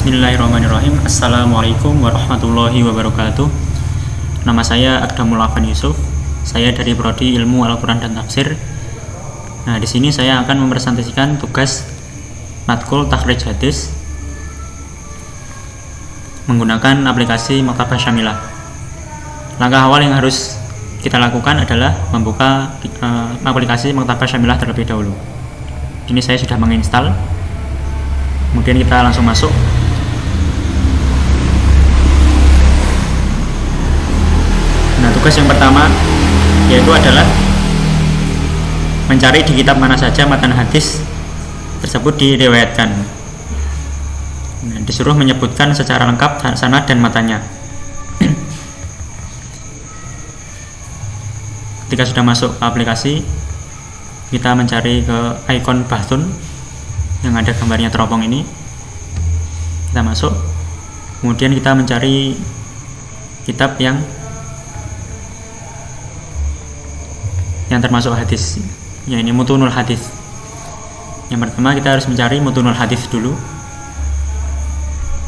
Bismillahirrahmanirrahim. Assalamualaikum warahmatullahi wabarakatuh. Nama saya Akdamul Afan Yusuf. Saya dari Prodi Ilmu Al-Quran dan Tafsir. Nah, di sini saya akan mempresentasikan tugas matkul takhrij hadis menggunakan aplikasi Maktabah Syamilah. Langkah awal yang harus kita lakukan adalah membuka aplikasi Maktabah Syamilah terlebih dahulu. Ini saya sudah menginstal. Kemudian kita langsung masuk. Nah, tugas yang pertama yaitu adalah mencari di kitab mana saja matan hadis tersebut diriwayatkan. Nah, disuruh menyebutkan secara lengkap sanad dan matanya. Ketika sudah masuk ke aplikasi, kita mencari ke ikon Bahthun yang ada gambarnya teropong ini. Kita masuk, kemudian kita mencari kitab yang termasuk hadis. Ya, ini mutunul hadis. Yang pertama kita harus mencari mutunul hadis dulu.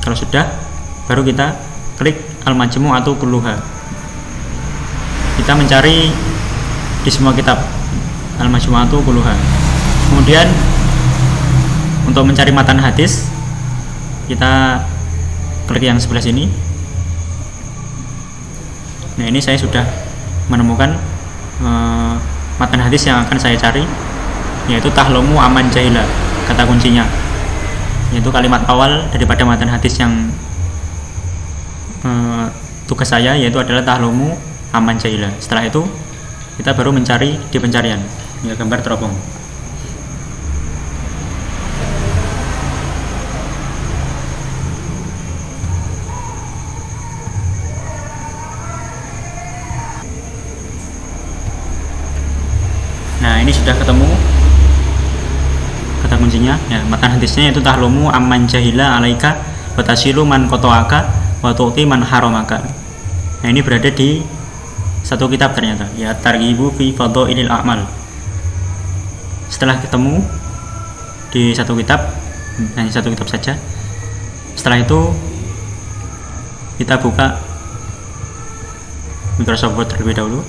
Kalau sudah, baru kita klik al-majmu'atu kulluha. Kita mencari di semua kitab al-majmu'atu kulluha. Kemudian untuk mencari matan hadis, kita klik yang sebelah sini. Nah, ini saya sudah menemukan matan hadis yang akan saya cari, yaitu tahlumu aman jahila, kata kuncinya, yaitu kalimat awal daripada matan hadis yang tugas saya, yaitu adalah tahlumu aman jahila. Setelah itu kita baru mencari di pencarian, ya, gambar teropong. Nah, ini sudah ketemu kata kuncinya, ya, matan hadisnya yaitu tahlumu amman jahila alaika wa tasilu man qata'aka wa tu'ti man haramaka. Nah, ini berada di satu kitab ternyata, ya, Targhibu fi Fadhailil A'mal. Setelah ketemu di satu kitab, hanya satu kitab saja. Setelah itu kita buka Microsoft Word terlebih dahulu.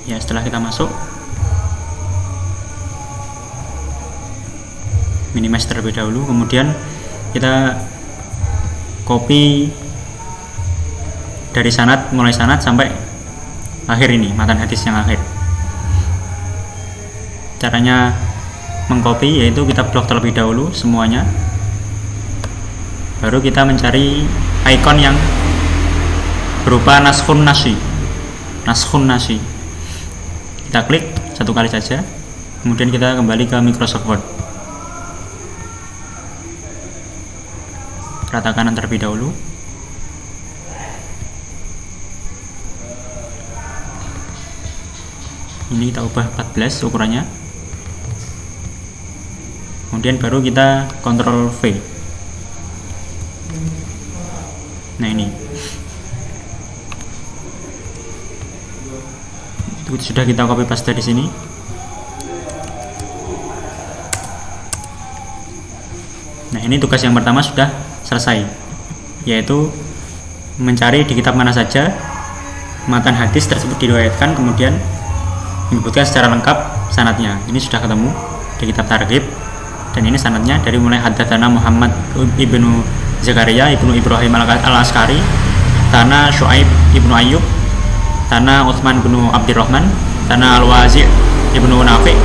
Ya, setelah kita masuk, minimize terlebih dahulu, kemudian kita copy dari sanad, mulai sanad sampai akhir ini, matan hadis yang akhir. Caranya mengcopy yaitu kita blok terlebih dahulu semuanya, baru kita mencari ikon yang berupa naskhun nasi. Kita klik satu kali saja, kemudian kita kembali ke Microsoft Word. Rata kanan terlebih dahulu. Ini kita ubah 14 ukurannya. Kemudian baru kita Ctrl V. Nah, ini itu sudah kita copy paste di sini. Nah, ini tugas yang pertama sudah selesai, yaitu mencari di kitab mana saja matan hadis tersebut diriwayatkan, kemudian menyebutkan secara lengkap sanadnya. Ini sudah ketemu di kitab Targhib, dan ini sanadnya dari mulai haddatsana Muhammad ibnu Zakaria ibnu Ibrahim al-Askari, Tana Syuaib ibnu Ayyub, Tana Utsman bin Abdurrahman, Tana Al-Wazi' ibnu Nafi',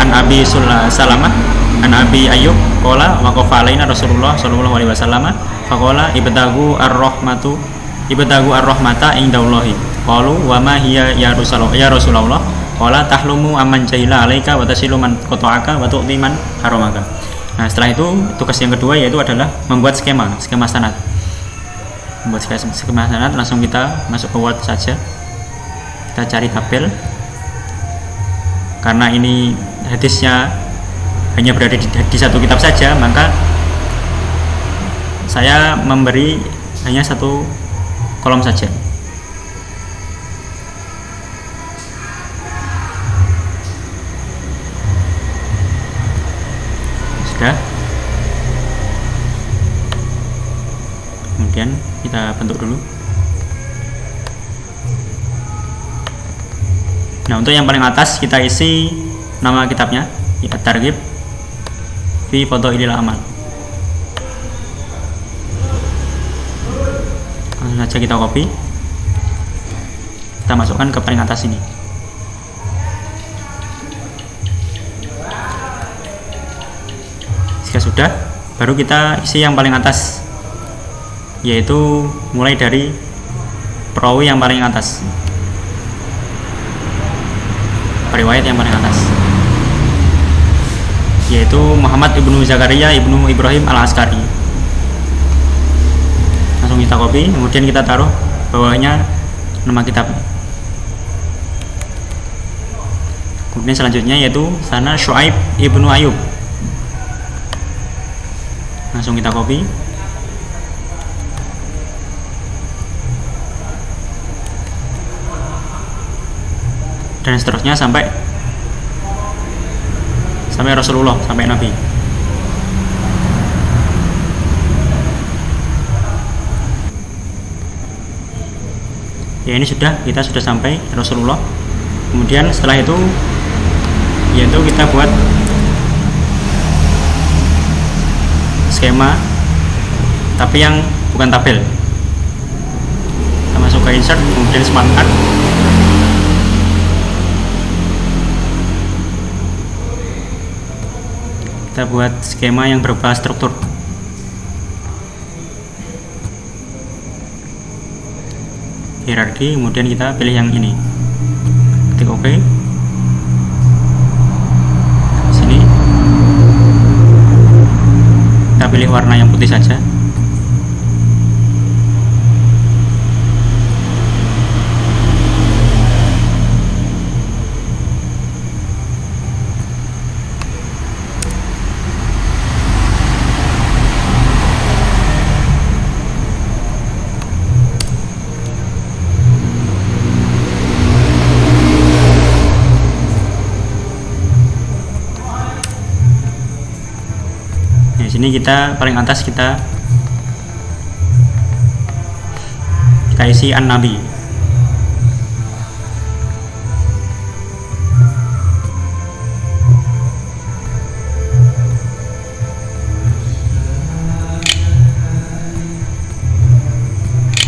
an Abi Salamah, an Abi Ayyub, qala waqafa alaina Rasulullah sallallahu alaihi wasallam, faqala ibtagu ar-rahmata indallahi. Qalu wa ma hiya ya Rasulullah? Qala tahlumu amman jahila alaika wa tasilu man qata'aka wa tu'ti man haramaka. Nah, setelah itu tugas yang kedua yaitu adalah membuat skema sanad. Membuat skema sanad, langsung kita masuk ke Word saja. Kita cari tabel, karena ini hadisnya hanya berada di satu kitab saja, maka saya memberi hanya satu kolom saja. Sudah. Kemudian kita bentuk dulu. Nah, untuk yang paling atas kita isi nama kitabnya, ya, Targhib fi Fadhailil Amal. Langsung saja kita copy, kita masukkan ke paling atas ini. Jika sudah, baru kita isi yang paling atas, yaitu mulai dari perawi yang paling atas, riwayat yang paling atas, yaitu Muhammad ibnu Zakaria ibnu Ibrahim al-Askari. Langsung kita copy, kemudian kita taruh bawahnya nama kitab. Kemudian selanjutnya yaitu sana Syuaib ibnu Ayub. Langsung kita copy. Dan seterusnya sampai Rasulullah, sampai Nabi. Ya, ini kita sudah sampai Rasulullah. Kemudian setelah itu yaitu kita buat skema, tapi yang bukan tabel. Kita masuk ke insert, kemudian smart card. Kita buat skema yang berupa struktur. Hierarki, kemudian kita pilih yang ini. Ketik OK. Sini. Kita pilih warna yang putih saja. Di sini kita paling atas kita isi An-Nabi.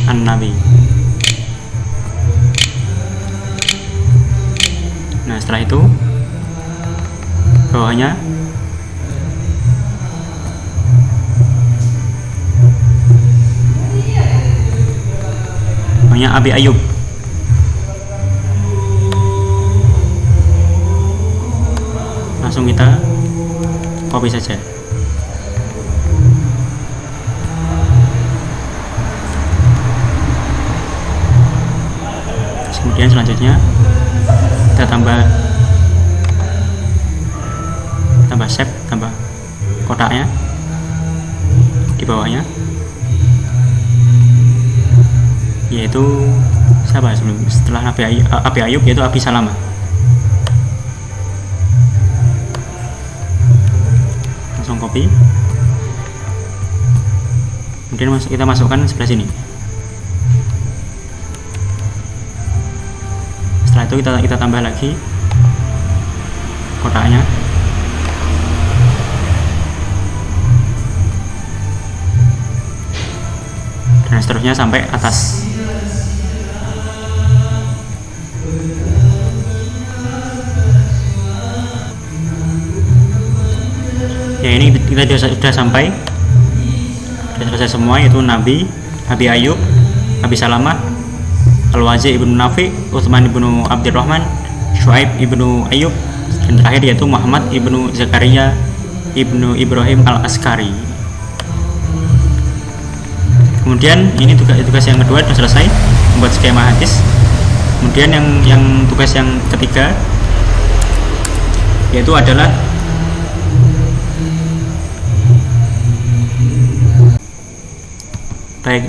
An-Nabi. Nah, setelah itu bawahnya Abi Ayub. Langsung kita copy saja. Kemudian selanjutnya kita tambah shape, tambah kotaknya di bawahnya, yaitu siapa setelah Abi Ayub yaitu Abi Salamah. Langsung copy, kemudian kita masukkan sebelah sini. Setelah itu kita tambah lagi kotaknya. Dan seterusnya sampai atas. Ya, ini kita sudah sampai, sudah selesai semua, yaitu Nabi, Abi Ayub, Abi Salamah, Al-Wazi ibnu Nafi, Utsman ibnu Abdurrahman, Syuaib ibnu Ayub, dan terakhir yaitu Muhammad ibnu Zakaria ibnu Ibrahim al-Askari. Kemudian ini tugas yang kedua sudah selesai, membuat skema hadis. Kemudian yang tugas yang ketiga yaitu adalah Baik,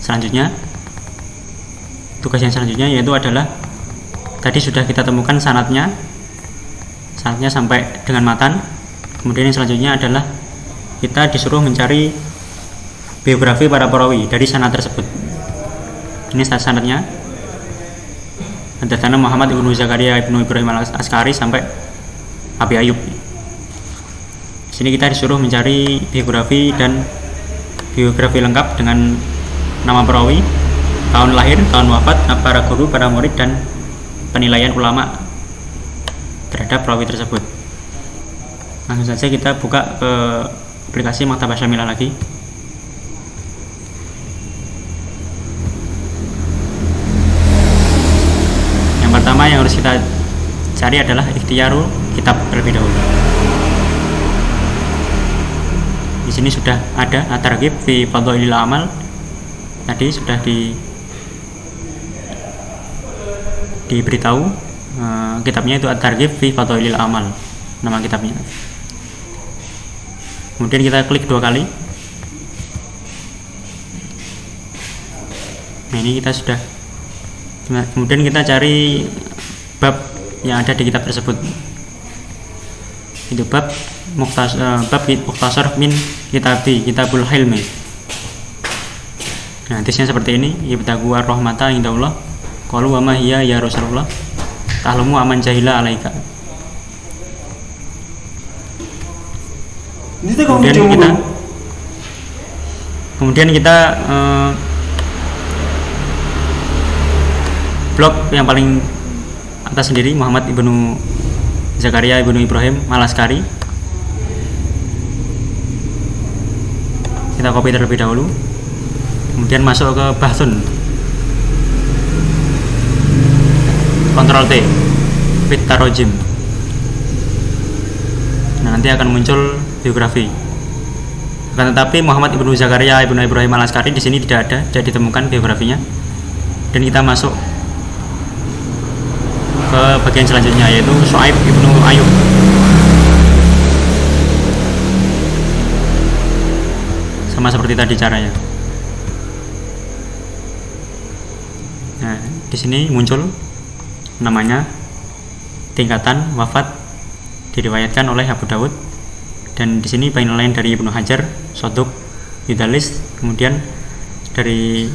selanjutnya tugas yang selanjutnya yaitu adalah tadi sudah kita temukan sanadnya sampai dengan matan. Kemudian yang selanjutnya adalah kita disuruh mencari biografi para perawi dari sanad tersebut. Ini sanadnya, Hadatsana Muhammad ibnu Zakaria ibnu Ibrahim al-Askari sampai Abi Ayyub. Di sini kita disuruh mencari biografi lengkap dengan nama perawi, tahun lahir, tahun wafat, para guru, para murid, dan penilaian ulama terhadap perawi tersebut. Langsung saja kita buka ke aplikasi Maktabah Syamilah lagi. Yang pertama yang harus kita cari adalah ikhtiarul kitab terlebih dahulu. Di sini sudah ada at-targhib fi fadhailil amal. Tadi sudah diberitahu kitabnya itu at-targhib fi fadhailil amal, nama kitabnya. Kemudian kita klik 2 kali. Nah, ini kita sudah. Kemudian kita cari bab yang ada di kitab tersebut. Itu bab Mukhtasar min Kitabul Hilmi. Nah, hadisnya seperti ini, ibtagu ar-rahmata indallah qalu wa ma hiya ya Rasulullah ta'lamu aman jahila alaika. Kemudian kita blog yang paling atas sendiri, Muhammad ibnu Zakaria ibnu Ibrahim al-Askari. Kita copy terlebih dahulu, kemudian masuk ke Bahthun, Ctrl T, Fit Tarojim. Nah, nanti akan muncul biografi. Akan tetapi Muhammad ibnu Zakaria ibnu Ibrahim al-Askari di sini tidak ditemukan biografinya. Dan kita masuk ke bagian selanjutnya, yaitu Shu'aib ibnu Ayyub. Sama seperti tadi caranya. Nah, di sini muncul namanya, tingkatan, wafat, diriwayatkan oleh Abu Dawud, dan di sini penilaian dari Ibnu Hajar, Soduk, Yudalis, kemudian dari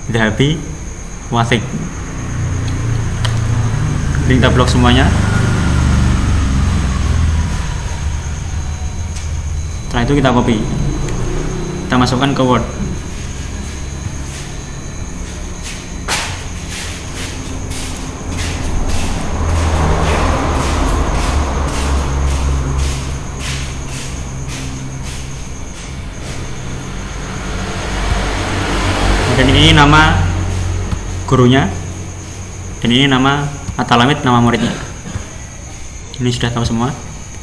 Dhahabi, Wathik. Kita blok semuanya. Setelah itu kita copy, kita masukkan ke Word. Dan ini nama gurunya, dan ini nama At-Talamid, nama muridnya. Ini sudah tahu semua.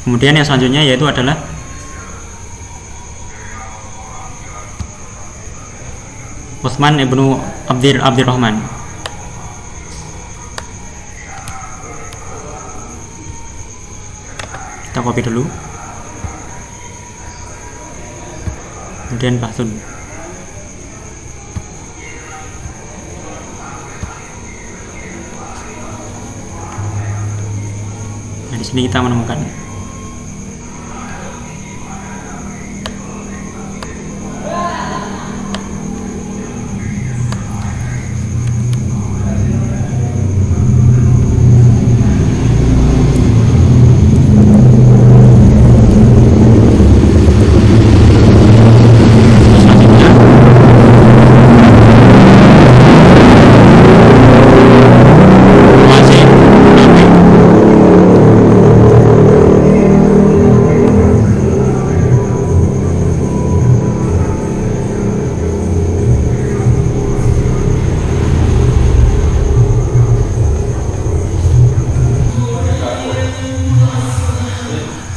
Kemudian yang selanjutnya yaitu adalah Utsman ibnu Abdirrahman. Kita copy dulu, kemudian Bahthun. Nah, di sini kita menemukan.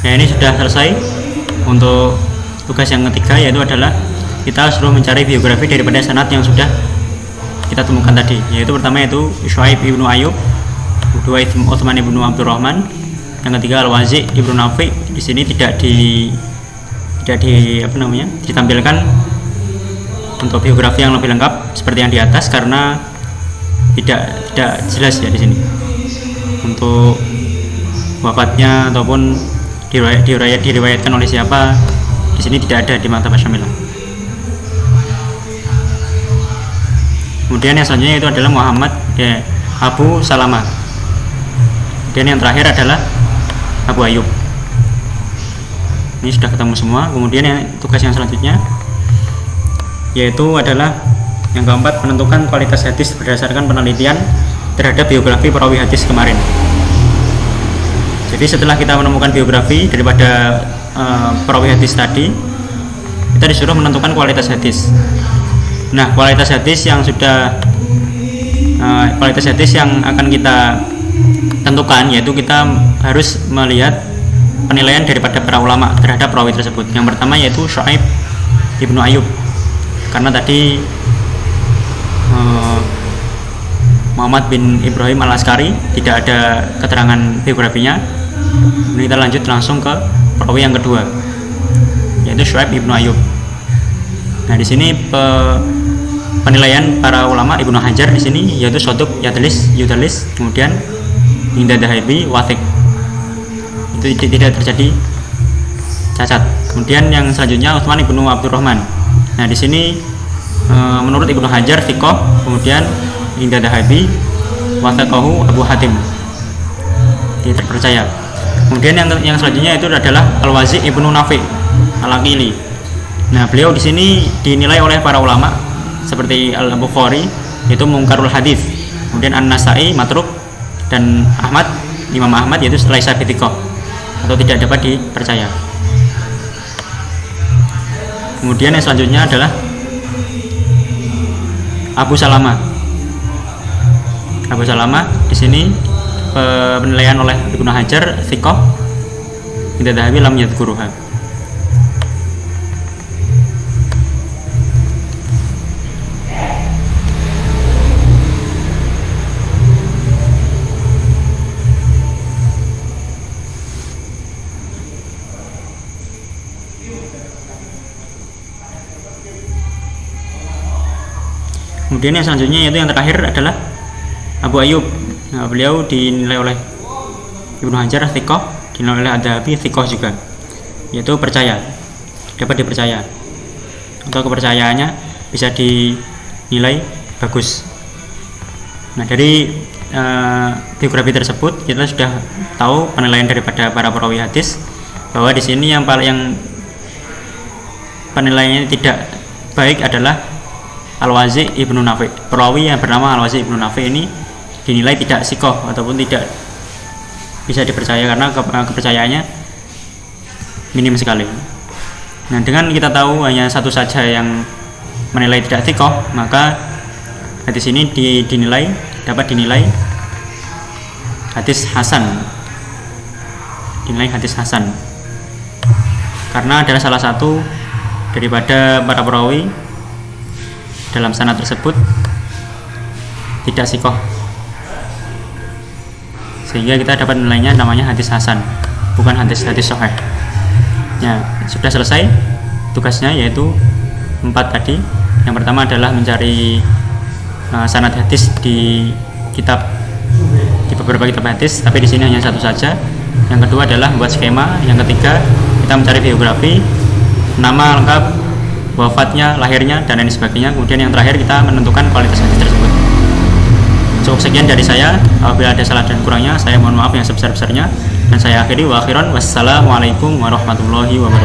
Nah, ini sudah selesai untuk tugas yang ketiga, yaitu adalah kita suruh mencari biografi daripada sanad yang sudah kita temukan tadi. Yaitu pertama yaitu Shu'aib ibnu Ayyub, kedua Utsman ibnu Abdurrahman, yang ketiga Al-Wazi ibnu Nafi. Di sini tidak ditampilkan untuk biografi yang lebih lengkap seperti yang di atas, karena tidak jelas ya di sini untuk wafatnya ataupun diriwayatkan oleh siapa. Di sini tidak ada di Maktabah Syamilah. Kemudian yang selanjutnya itu adalah Muhammad Abu Salamah. Dan yang terakhir adalah Abu Ayyub. Ini sudah ketemu semua. Kemudian tugas yang selanjutnya yaitu adalah yang keempat, menentukan kualitas hadis berdasarkan penelitian terhadap biografi perawi hadis kemarin. Jadi setelah kita menemukan biografi daripada perawi hadis tadi, kita disuruh menentukan kualitas hadis. Nah, kualitas hadis yang akan kita tentukan yaitu kita harus melihat penilaian daripada para ulama terhadap perawi tersebut. Yang pertama yaitu Syu'aib ibnu Ayyub, karena tadi Muhammad bin Ibrahim al-Askari tidak ada keterangan biografinya. Ini kita lanjut langsung ke perawi yang kedua yaitu Syu'aib ibnu Ayyub. Nah, di sini penilaian para ulama Ibnu Hajar di sini yaitu Soduk, Yudalis, kemudian Inda Dahabi, Wathik. Itu tidak terjadi cacat. Kemudian yang selanjutnya Utsman ibnu Abdurrahman. Nah, di sini menurut Ibnu Hajar thiqah, kemudian Inda Dahabi wathaqahu Abu Hatim, dia terpercaya. Kemudian yang selanjutnya itu adalah Al-Wazi ibnu Nafi Al-Aqili. Nah, beliau di sini dinilai oleh para ulama seperti Al-Bukhari itu mungkarul hadis, kemudian An-Nasai matruk, dan Imam Ahmad yaitu laisa bithiqah atau tidak dapat dipercaya. Kemudian yang selanjutnya adalah Abu Salamah. Abu Salamah di sini penilaian oleh Ibnu Hajar thiqah, Inda Dahabi lam yadhkuruha. Kemudian yang selanjutnya yaitu yang terakhir adalah Abu Ayyub. Nah, beliau dinilai oleh Ibnu Hajar thiqah, dinilai oleh Ad-Dhahabi thiqah juga, yaitu percaya, dapat dipercaya atau kepercayaannya bisa dinilai bagus. Nah, dari biografi tersebut kita sudah tahu penilaian daripada para perawi hadis, bahwa di sini yang penilaiannya tidak baik adalah Al-Wazi ibnu Nafi. Perawi yang bernama Al-Wazi ibnu Nafi ini dinilai tidak sikoh ataupun tidak bisa dipercaya karena kepercayaannya minim sekali. Nah, dengan kita tahu hanya satu saja yang menilai tidak sikoh, maka hadis ini dapat dinilai hadis hasan. Dinilai hadis hasan karena adalah salah satu daripada para perawi dalam sanad tersebut tidak sikoh, sehingga kita dapat nilainya namanya hadis hasan, bukan hadis sahih. Ya, sudah selesai tugasnya, yaitu 4 tadi. Yang pertama adalah mencari sanad hadis di beberapa kitab hadis, tapi di sini hanya satu saja. Yang kedua adalah membuat skema. Yang ketiga kita mencari biografi, nama lengkap, wafatnya, lahirnya, dan lain sebagainya. Kemudian yang terakhir kita menentukan kualitas hadis tersebut. Cukup sekian dari saya. Apabila ada salah dan kurangnya, saya mohon maaf yang sebesar-besarnya. Dan saya akhiri, wa akhiran, wassalamualaikum warahmatullahi wabarakatuh.